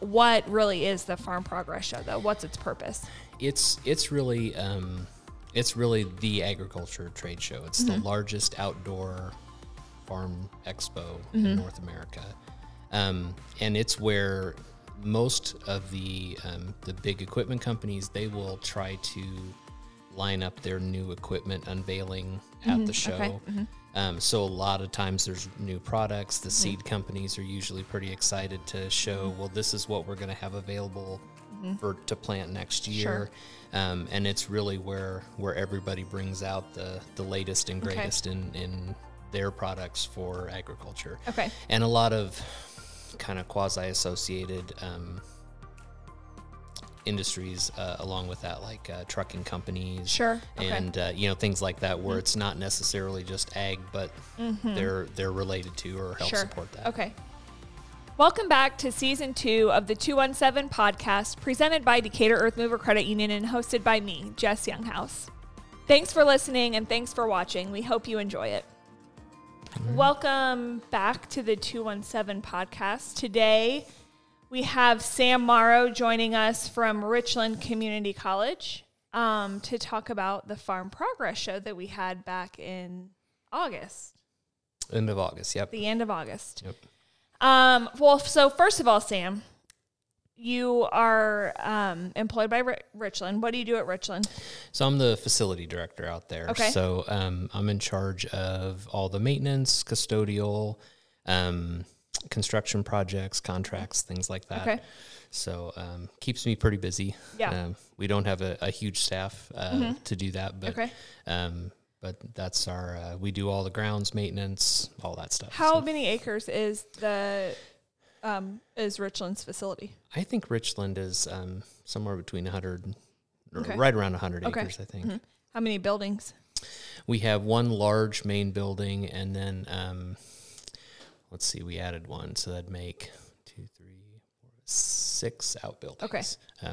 What really is the Farm Progress Show, though? What's its purpose? It's really the agriculture trade show. It's the largest outdoor farm expo in North America, and it's where most of the big equipment companies, they will try to line up their new equipment unveiling at the show. Okay. So a lot of times there's new products. The seed companies are usually pretty excited to show, well, this is what we're going to have available to plant next year. And it's really where everybody brings out the latest and greatest in their products for agriculture. Okay. And a lot of kind of quasi-associated industries along with that, like trucking companies. Sure. Okay. And things like that, where it's not necessarily just ag, but they're related to or help support that. Okay. Welcome back to Season 2 of the 217 podcast, presented by Decatur Earth Mover Credit Union and hosted by me, Jes Younghouse. Thanks for listening and thanks for watching. We hope you enjoy it. Welcome back to the 217 podcast. Today, we have Sam Morrow joining us from Richland Community College to talk about the Farm Progress Show that we had back in August. End of August, yep. The end of August. Yep. Well, so first of all, Sam, you are employed by Richland. What do you do at Richland? So I'm the facility director out there. Okay. So I'm in charge of all the maintenance, custodial, construction projects, contracts, things like that. Okay. So keeps me pretty busy. Yeah. We don't have a huge staff to do that, but Okay. But that's our we do all the grounds maintenance, all that stuff. How many acres is Richland's facility? I think Richland is somewhere between 100, Okay. right around 100 Okay. acres, I think. How many buildings? We have one large main building, and then let's see, we added one, so that'd make 2, 3, 4, 6 outbuildings. Okay.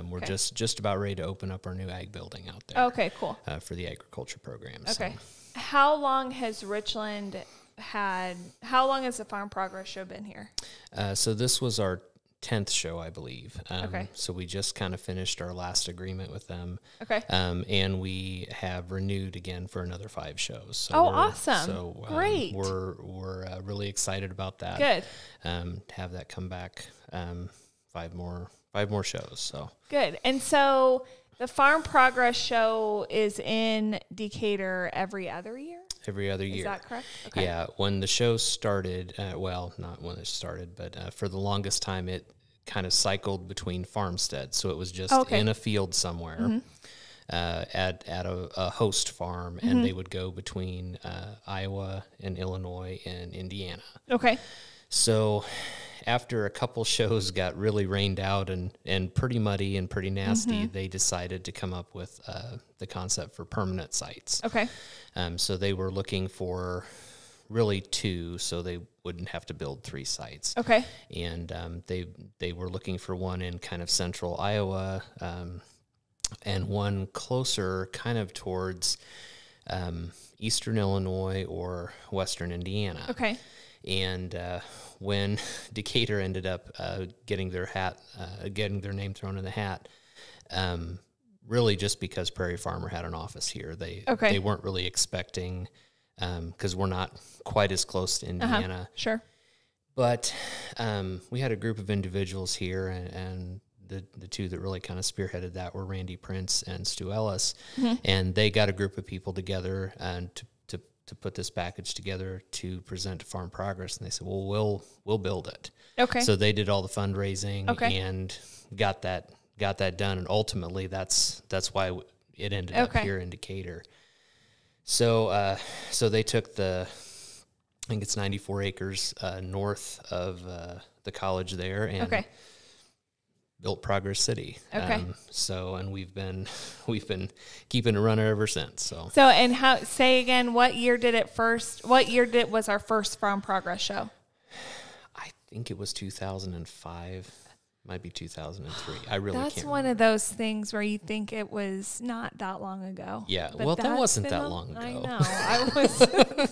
We're Okay. just about ready to open up our new ag building out there. Okay, cool. For the agriculture program. Okay. So. How long has how long has the Farm Progress Show been here? So this was our 10th show, I believe. Okay. So we just kind of finished our last agreement with them. Okay. And we have renewed again for another 5 shows. So awesome. So great. We're really excited about that. Good. To have that come back 5 more shows. So Good. And so the Farm Progress Show is in Decatur every other year? every other year. Is that correct? Okay. Yeah. When the show started, well, not when it started, but for the longest time, it kind of cycled between farmsteads. So it was just in a field somewhere at a host farm, and they would go between Iowa and Illinois and Indiana. Okay. So after a couple shows got really rained out and pretty muddy and pretty nasty, they decided to come up with the concept for permanent sites. Okay. So they were looking for really 2, so they wouldn't have to build 3 sites. Okay. And they were looking for one in kind of central Iowa, and one closer kind of towards eastern Illinois or western Indiana. Okay. And when Decatur ended up getting their name thrown in the hat, really just because Prairie Farmer had an office here, they weren't really expecting, because we're not quite as close to Indiana. Sure. But we had a group of individuals here, and the 2 that really kind of spearheaded that were Randy Prince and Stu Ellis, and they got a group of people together and to put this package together to present to Farm Progress, and they said, "Well, we'll build it." Okay. So they did all the fundraising and got that done, and ultimately that's why it ended up here in Decatur. So so they took I think it's 94 acres north of the college there, and built Progress City. Okay. And we've been keeping it running ever since. So and say again, what year was our first Farm Progress Show? I think it was 2005, might be 2003. I really can't. That's one of those things where you think it was not that long ago. Yeah. But well, that wasn't that long ago. I know.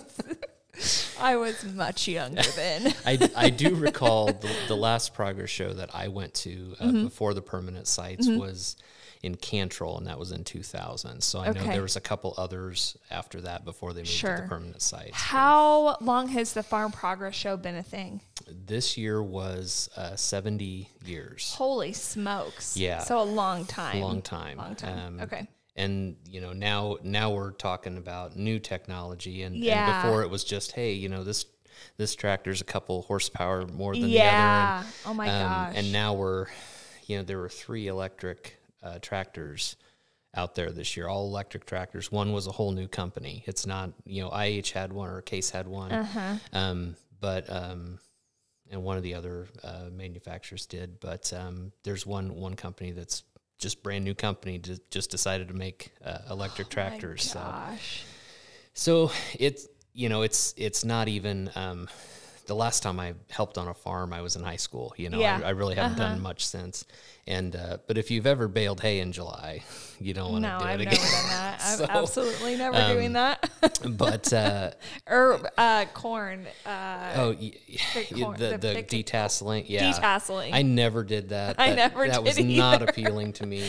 I was much younger then. I do recall the last progress show that I went to before the permanent sites was in Cantrell, and that was in 2000. So I know there was a couple others after that before they moved to the permanent sites. How long has the Farm Progress Show been a thing? This year was 70 years. Holy smokes. Yeah. So a long time. Long time. Okay. And, now we're talking about new technology. And before it was just, hey, this tractor's a couple horsepower more than the other. And, oh, my gosh. And now there were 3 electric tractors out there this year, all electric tractors. One was a whole new company. It's not, IH had one or Case had one. And one of the other manufacturers did. But there's one company that's just brand new company just decided to make electric tractors. My gosh. So it's not even the last time I helped on a farm, I was in high school. I really haven't done much since. And but if you've ever baled hay in July, you don't want to do it again. No, I've never done that. I'm absolutely never doing that. But or corn. The detasseling. Yeah, detasseling. I never did that. That was not appealing to me.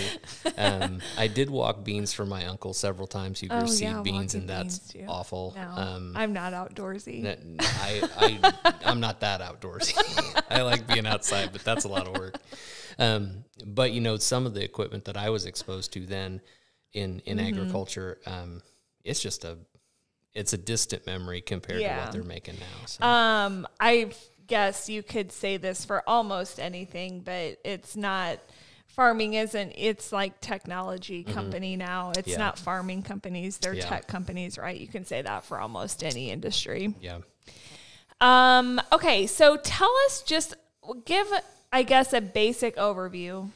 I did walk beans for my uncle several times. He grew seed beans, and that's awful. No, I'm not outdoorsy. I'm not that outdoorsy. I like being outside, but that's a lot of work. But some of the equipment that I was exposed to then in agriculture, it's a distant memory compared to what they're making now. So. I guess you could say this for almost anything, but it's not. Farming it's like technology company now. It's not farming companies. They're tech companies, right? You can say that for almost any industry. Yeah. Okay. So tell us, just give, I guess, a basic overview.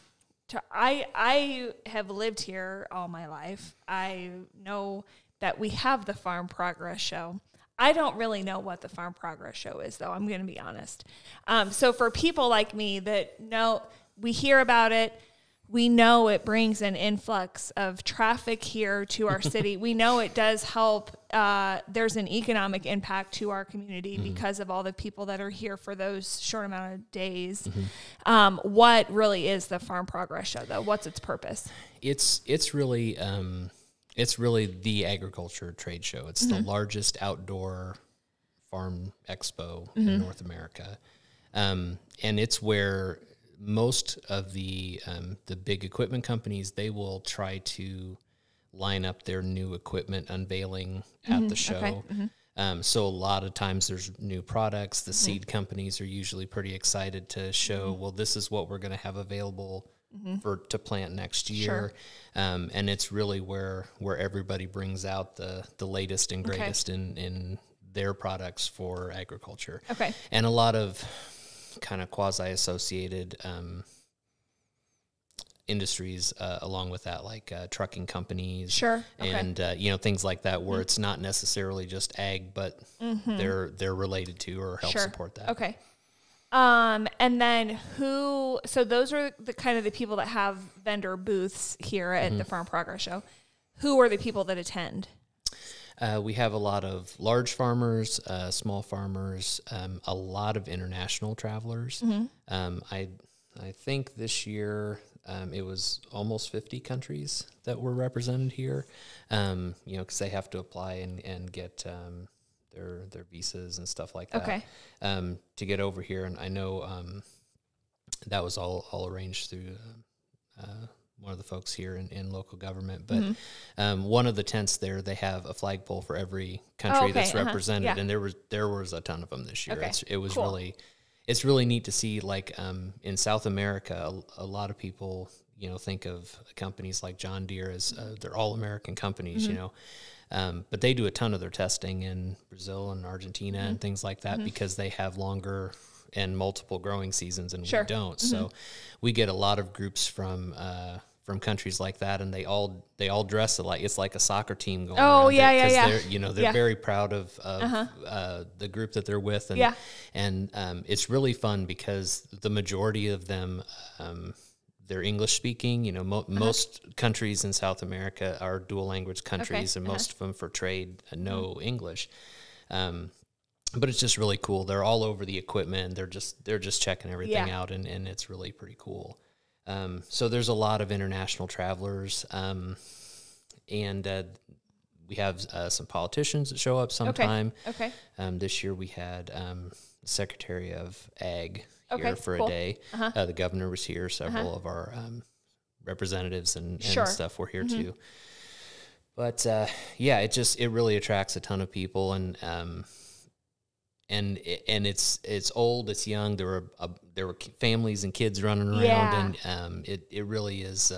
I have lived here all my life. I know that we have the Farm Progress Show. I don't really know what the Farm Progress Show is, though. I'm going to be honest. So for people like me that know, we hear about it. We know it brings an influx of traffic here to our city. We know it does help. There's an economic impact to our community because of all the people that are here for those short amount of days. What really is the Farm Progress Show, though? What's its purpose? It's really the agriculture trade show. It's the largest outdoor farm expo in North America, and it's where most of the big equipment companies, they will try to line up their new equipment unveiling at the show. Okay. So a lot of times there's new products. The seed companies are usually pretty excited to show, well, this is what we're going to have available to plant next year. And it's really where everybody brings out the latest and greatest in their products for agriculture. Okay. And a lot of kind of quasi-associated industries along with that, like trucking companies, and things like that, where it's not necessarily just ag, but they're related to or help support that. Okay. And then so those are the kind of the people that have vendor booths here at the Farm Progress Show. Who are the people that attend? We have a lot of large farmers, small farmers, a lot of international travelers. I think this year it was almost 50 countries that were represented here, because they have to apply and get their visas and stuff like that to get over here. And I know that was all arranged through one of the folks here in local government. But one of the tents there, they have a flagpole for every country that's represented, and there was a ton of them this year. It was cool. It's really neat to see, like in South America, a lot of people think of companies like John Deere as they're all American companies, but they do a ton of their testing in Brazil and Argentina and things like that because they have longer and multiple growing seasons, and we don't. So we get a lot of groups from countries like that, and they all dress like it's like a soccer team going. Oh, they're very proud of the group that they're with, and it's really fun because the majority of them they're English speaking. Most countries in South America are dual language countries, and most of them for trade know English. but it's just really cool. They're all over the equipment. They're just checking everything out, and it's really pretty cool. So there's a lot of international travelers, and we have some politicians that show up sometime. Okay. This year we had the Secretary of Ag here for cool. a day. The governor was here. Several of our representatives and stuff were here too. But it really attracts a ton of people, and it's old, it's young. There were families and kids running around, and it really is.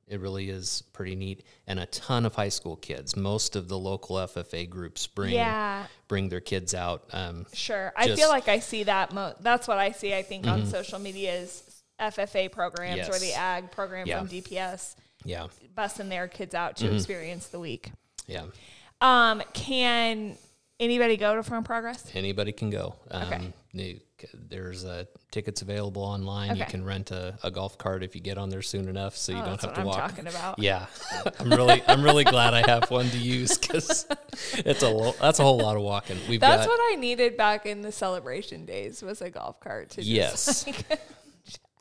It really is pretty neat, and a ton of high school kids. Most of the local FFA groups bring their kids out. I feel like I see that. That's what I see. I think on social media is FFA programs or the ag program from DPS. Yeah, busting their kids out to experience the week. Yeah. Can anybody go to Farm Progress? Anybody can go. There's tickets available online. You can rent a golf cart if you get on there soon enough, so you don't have to walk. That's what I'm talking about. Yeah, I'm really glad I have one to use, because that's a whole lot of walking. That's what I needed back in the celebration days, was a golf cart to just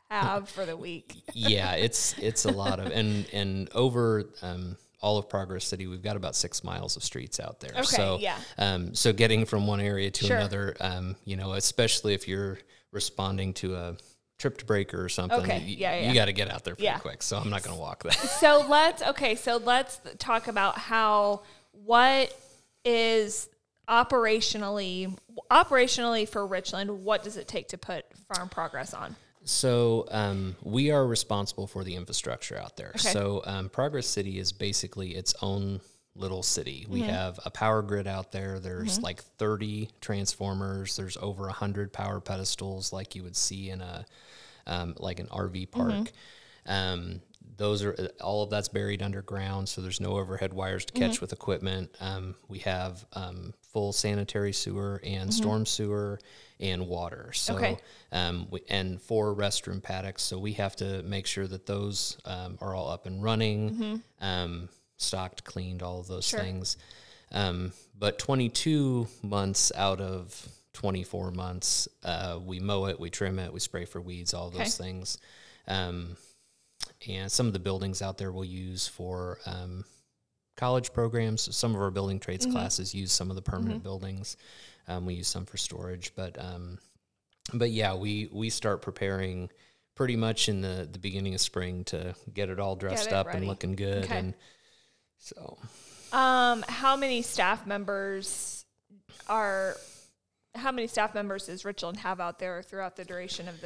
have for the week. Yeah, it's a lot of and over. All of Progress City, we've got about 6 miles of streets out there. So getting from one area to another, especially if you're responding to a tripped breaker or something, you got to get out there pretty quick. So I'm not going to walk that. So let's talk about what is operationally for Richland. What does it take to put Farm Progress on? So we are responsible for the infrastructure out there. Okay. So Progress City is basically its own little city. We have a power grid out there. There's like 30 transformers. There's over 100 power pedestals, like you would see in a like an RV park. Those are all of that's buried underground, so there's no overhead wires to catch with equipment. We have full sanitary sewer and storm sewer and water. So and 4 restroom paddocks. So we have to make sure that those are all up and running, stocked, cleaned, all of those things. But 22 months out of 24 months, we mow it, we trim it, we spray for weeds, all those things. And some of the buildings out there we'll use for college programs. Some of our building trades classes use some of the permanent buildings. We use some for storage. But yeah, we start preparing pretty much in the beginning of spring to get it all dressed up ready and looking good. Okay. And so, how many staff members does Richland have out there throughout the duration of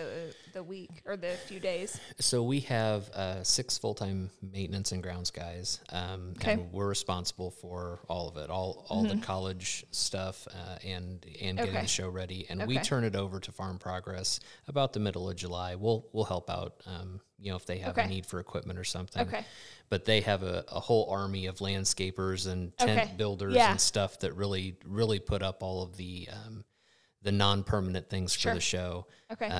the week or the few days? So we have 6 full-time maintenance and grounds guys, and we're responsible for all of it, all the college stuff and getting the show ready. And we turn it over to Farm Progress about the middle of July. We'll help out, if they have a need for equipment or something. Okay. But they have a whole army of landscapers and tent builders and stuff that really put up all of the non-permanent things for the show. Okay.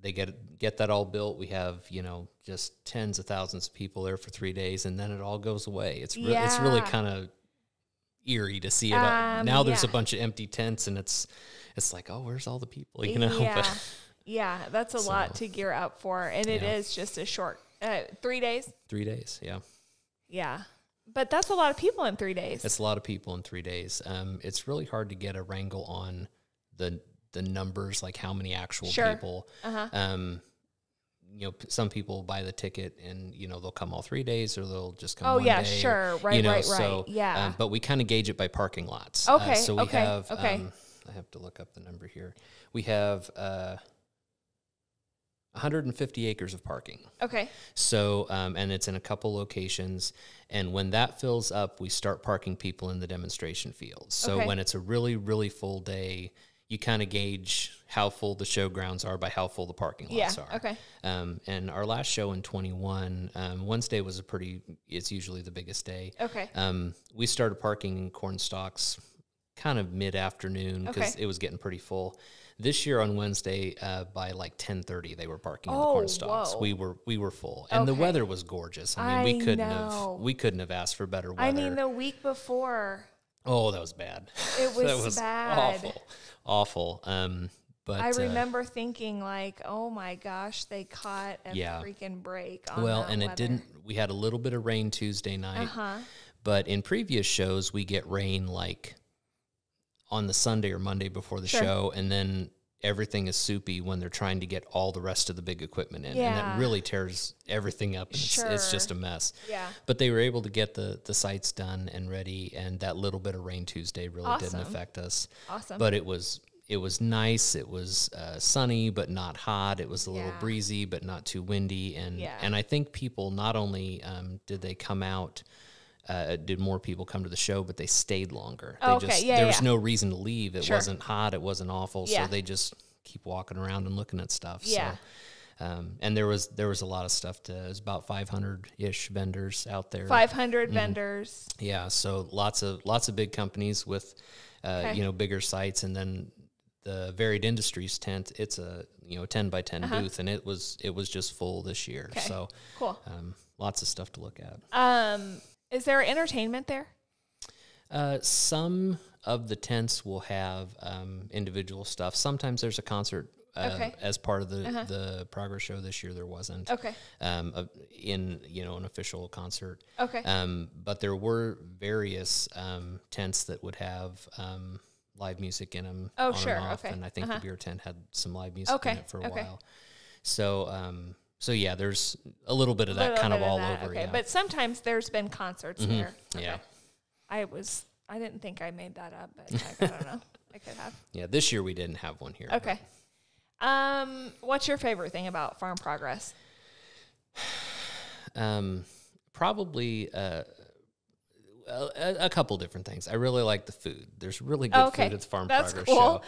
They get that all built. We have, just tens of thousands of people there for 3 days, and then it all goes away. It's really kind of eerie to see it. Now there's a bunch of empty tents, and it's like, oh, where's all the people? Yeah, that's a lot to gear up for, and it is just a short 3 days. 3 days, yeah. Yeah. But that's a lot of people in 3 days. It's a lot of people in 3 days. It's really hard to get a wrangle on the numbers, like how many actual people. Some people buy the ticket and they'll come all 3 days, or they'll just come one day. Sure, right. So, yeah. But we kind of gauge it by parking lots. Okay. So we have. I have to look up the number here. We have 150 acres of parking. Okay. So, and it's in a couple locations. And when that fills up, we start parking people in the demonstration fields. So when it's a really, really full day, you kind of gauge how full the showgrounds are by how full the parking lots are. Okay. And our last show in 21, Wednesday was it's usually the biggest day. Okay. We started parking in corn stalks kind of mid-afternoon because it was getting pretty full. This year on Wednesday, by like 10:30, they were parking in the corn stalks. Whoa. We were full, and the weather was gorgeous. I mean, we couldn't have asked for better weather. I mean, the week before, Oh, that was bad. It was, that was bad. awful. But I remember thinking like, oh my gosh, they caught a freaking break on and weather. it didn't. We had a little bit of rain Tuesday night, but in previous shows we get rain like on the Sunday or Monday before the show, and then everything is soupy when they're trying to get all the rest of the big equipment in, and that really tears everything up. And it's just a mess. Yeah. But they were able to get the sites done and ready, and that little bit of rain Tuesday really didn't affect us. Awesome. But it was nice. It was sunny but not hot. It was a little breezy but not too windy, and I think people not only did they come out. Did more people come to the show, but they stayed longer. There was no reason to leave. It wasn't hot. It wasn't awful. So they just keep walking around and looking at stuff. Yeah. So, and there was a lot of stuff it was about 500-ish vendors out there. 500 vendors. Yeah. So lots of big companies with, bigger sites. And then the Varied Industries tent, it's a 10 by 10 booth, and it was just full this year. Okay. So cool. Lots of stuff to look at. Is there entertainment there? Some of the tents will have individual stuff. Sometimes there's a concert as part of the Progress show. This year there wasn't. Okay. In an official concert. Okay. But there were various tents that would have live music in them. Oh, sure. And off, okay. And I think the beer tent had some live music in it for a while. So. So yeah, there's a little bit of that kind of all over. Okay, but sometimes there's been concerts there. Okay. Yeah, I didn't think I made that up, but I don't know. I could have. Yeah, this year we didn't have one here. Okay. What's your favorite thing about Farm Progress? Probably a couple different things. I really like the food. There's really good food at the Farm Progress show.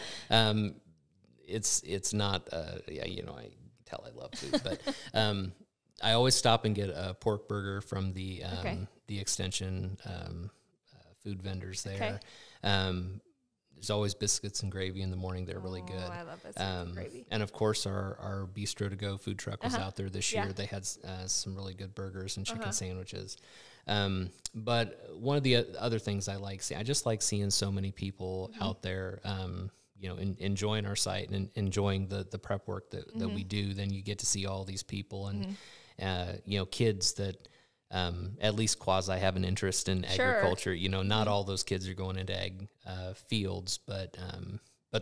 It's not I love food, but I always stop and get a pork burger from the extension food vendors there. Okay. There's always biscuits and gravy in the morning. They're really good. I love biscuits and gravy. And of course, our Bistro to Go food truck was out there this year. They had some really good burgers and chicken sandwiches. But one of the other things I just like seeing so many people out there. Enjoying our site and enjoying the prep work that we do. Then you get to see all these people and, kids that at least quasi have an interest in agriculture. Not all those kids are going into ag fields, but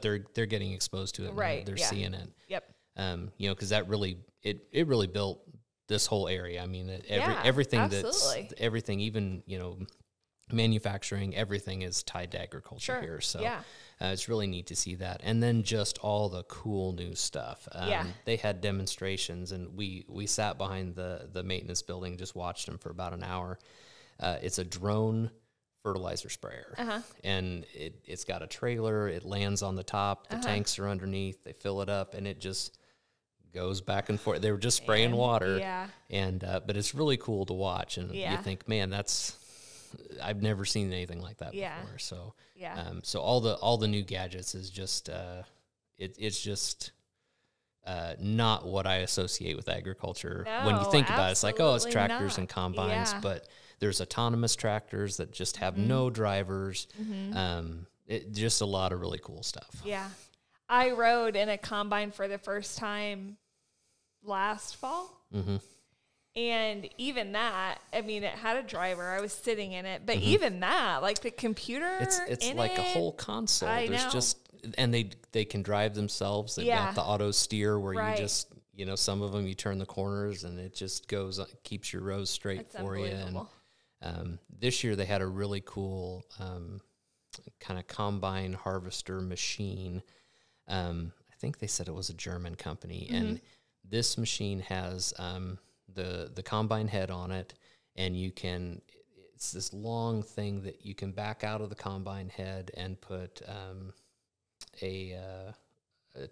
they're getting exposed to it. Right. They're seeing it. Yep. Because that really, it really built this whole area. I mean, everything absolutely. Everything, even, manufacturing, everything is tied to agriculture here. So it's really neat to see that. And then just all the cool new stuff. They had demonstrations, and we sat behind the maintenance building, just watched them for about an hour. It's a drone fertilizer sprayer. And it's got a trailer. It lands on the top. The tanks are underneath. They fill it up, and it just goes back and forth. They were just spraying water. And but it's really cool to watch. And you think, man, I've never seen anything like that before. So so all the new gadgets is just it's just not what I associate with agriculture. No, when you think about it, it's like, it's tractors and combines, but there's autonomous tractors that just have no drivers. Just a lot of really cool stuff. Yeah. I rode in a combine for the first time last fall. And even that, I mean, it had a driver. I was sitting in it, but even that, like the computer, it's like a whole console. And they can drive themselves. They've got the auto steer where you just, some of them you turn the corners and it just keeps your rows straight for you. And this year they had a really cool kind of combine harvester machine. I think they said it was a German company, and this machine has the combine head on it, and it's this long thing that you can back out of the combine head and put a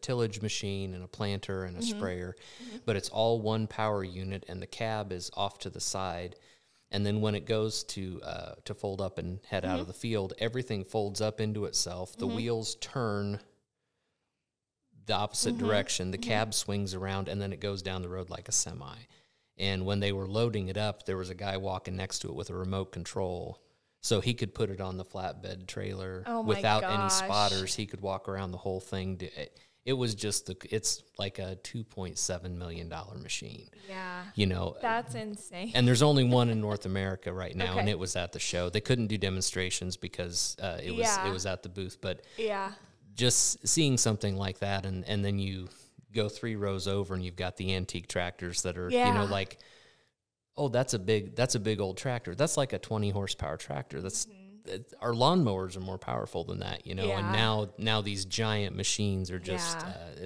tillage machine and a planter and a sprayer, but it's all one power unit, and the cab is off to the side. And then when it goes to fold up and head out of the field, everything folds up into itself. The wheels turn the opposite direction. The cab swings around, and then it goes down the road like a semi. And when they were loading it up, there was a guy walking next to it with a remote control So he could put it on the flatbed trailer Oh my without any gosh. spotters. He could walk around the whole thing. It was just it's like a $2.7 million machine. Yeah. You know, That's insane. and there's only one in North America right now, Okay. and it was at the show. They couldn't do demonstrations because it was at the booth. But Yeah. just seeing something like that, and then you go 3 rows over, and you've got the antique tractors that are, Yeah. like, oh, that's a big old tractor. That's like a 20 horsepower tractor. That's our lawnmowers are more powerful than that, you know. Yeah. And now these giant machines are just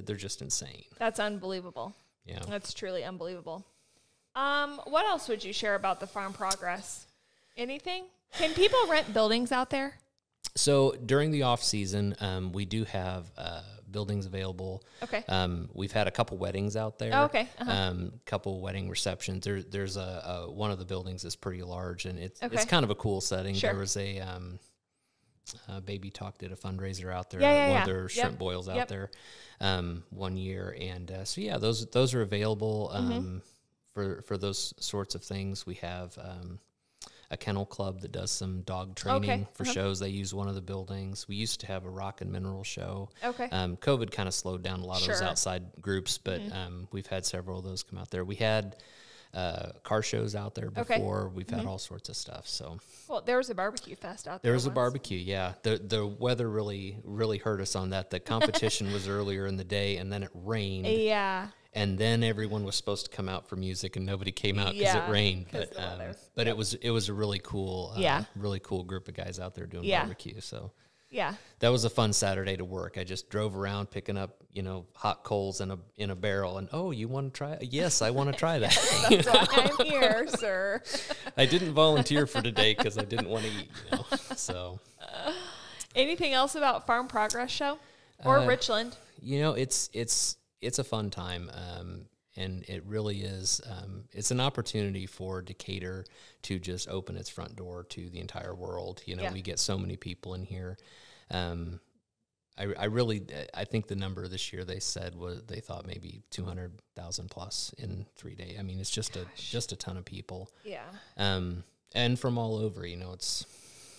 they're just insane. That's unbelievable. Yeah. That's truly unbelievable. What else would you share about the Farm Progress? Anything? Can people rent buildings out there? So during the off season, we do have buildings available. Okay. We've had a couple weddings out there. Oh, okay. Couple wedding receptions. There's a one of the buildings is pretty large, and it's Okay. kind of a cool setting. Sure. There was a Baby Talk did a fundraiser out there. Yeah, one yeah. of their shrimp boils out there one year, and so yeah, those are available for those sorts of things. We have a kennel club that does some dog training for shows. They use one of the buildings. We used to have a rock and mineral show. Okay. COVID kind of slowed down a lot of those Sure. outside groups, but we've had several of those come out there. We had car shows out there before. We've had all sorts of stuff. So Well, there was a barbecue fest out there. there was a once. barbecue. Yeah, the weather really hurt us on that. The competition was earlier in the day, and then it rained. Yeah. And then everyone was supposed to come out for music, and nobody came out because Yeah, it rained. 'cause But the weather. but it was a really cool really cool group of guys out there doing Yeah. barbecue. So Yeah. that was a fun Saturday to work. I just drove around picking up hot coals in a barrel, and you want to try? Yes, I want to try that. That's why I'm here, sir. I didn't volunteer for today because I didn't want to eat. So Anything else about Farm Progress Show or Richland? It's a fun time, and it really is. It's an opportunity for Decatur to just open its front door to the entire world. We get so many people in here. I think the number this year they said was they thought maybe 200,000 plus in 3 days. I mean, it's just a ton of people. Yeah. And from all over. It's,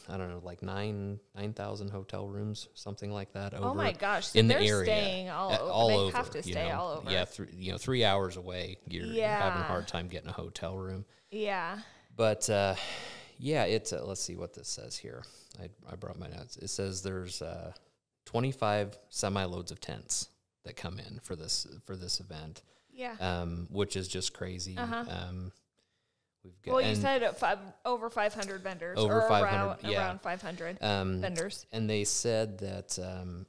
I don't know, like 9,000 hotel rooms, something like that. Over Oh my gosh! So in the they're area, staying all over. They have to stay all over. Yeah, 3 hours away, you're having a hard time getting a hotel room. Yeah. But it's let's see what this says here. I brought my notes. It says there's 25 semi-loads of tents that come in for this event. Yeah. Which is just crazy. We've got, Well, you said over 500 vendors. Over or 500, around 500 vendors. And they said that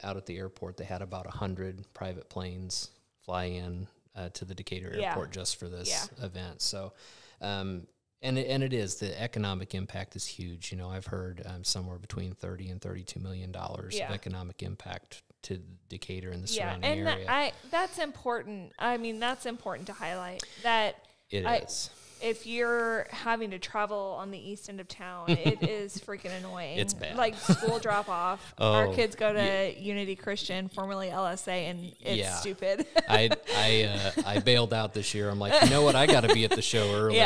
out at the airport they had about 100 private planes fly in to the Decatur airport just for this event. So, and it is, the economic impact is huge. I've heard somewhere between $30 and $32 million of economic impact to Decatur and the surrounding area. That's important. I mean, that's important to highlight that. It is. If you're having to travel on the east end of town, it is freaking annoying. It's bad. Like school drop off. Our kids go to Unity Christian, formerly LSA, and it's stupid. I bailed out this year. I'm like, you know what? I got to be at the show early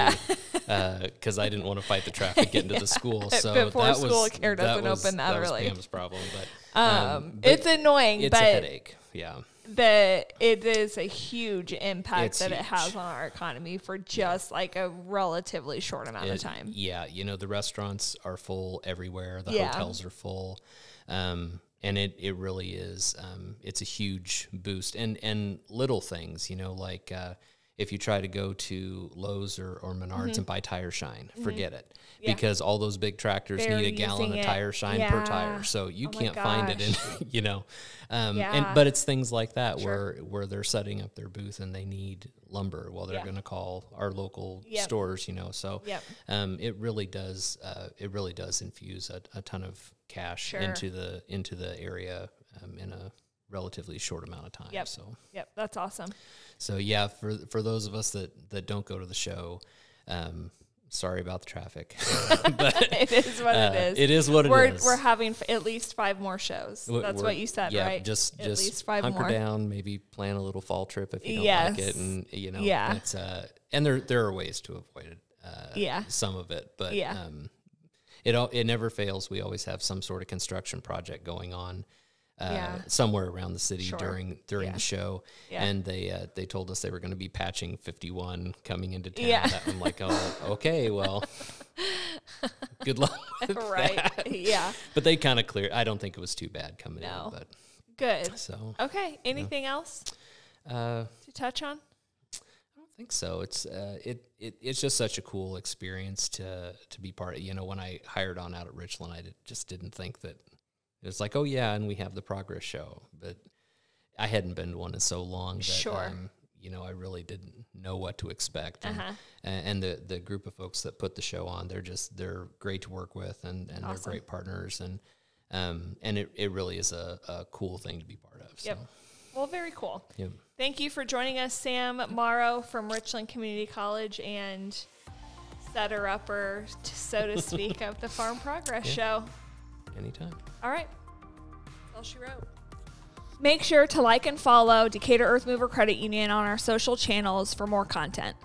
because I didn't want to fight the traffic getting to the school. So Before school care doesn't open that early. That was Pam's problem, But but it's annoying. it's but a headache. Yeah. it is a huge impact It's that huge. it has on our economy for just like a relatively short amount of time. Yeah, the restaurants are full everywhere. The Yeah. hotels are full. And it really is. It's a huge boost. And little things, like if you try to go to Lowe's or Menards and buy tire shine, forget it. Yeah. Because all those big tractors They're need a gallon using of it. tire shine per tire. So you Oh my can't find it in, but it's things like that where they're setting up their booth and they need lumber. Well, they're going to call our local stores, So it really does infuse a ton of cash into the area in a relatively short amount of time. Yep, that's awesome. So for those of us that don't go to the show, sorry about the traffic. But It is what it is. It is what it is. We're having at least 5 more shows. That's what you said, right? Just at least 5 hunker more. down, maybe plan a little fall trip if you don't Yes. like it, and it's Yeah. and there are ways to avoid it. Some of it, but it never fails. We always have some sort of construction project going on somewhere around the city during the show. Yeah. And they told us they were going to be patching 51 coming into town. Yeah. I'm like, oh, okay, well, good luck with that. Yeah. But they kind of cleared. I don't think it was too bad coming in. But good. So okay. Anything else to touch on? I don't think so. It's just such a cool experience to be part of. You know, when I hired on out at Richland, I just didn't think that it was like, oh yeah, and we have the progress show. But I hadn't been to one in so long that you know, I really didn't know what to expect. And the group of folks that put the show on, they're great to work with, and awesome. They're great partners, and it really is a cool thing to be part of. So. Yep. Well, very cool. Yep. Thank you for joining us, Sam Morrow from Richland Community College and setter-upper, so to speak, of the Farm Progress Show. Anytime. All right. That's all she wrote. Make sure to like and follow Decatur Earth Mover Credit Union on our social channels for more content.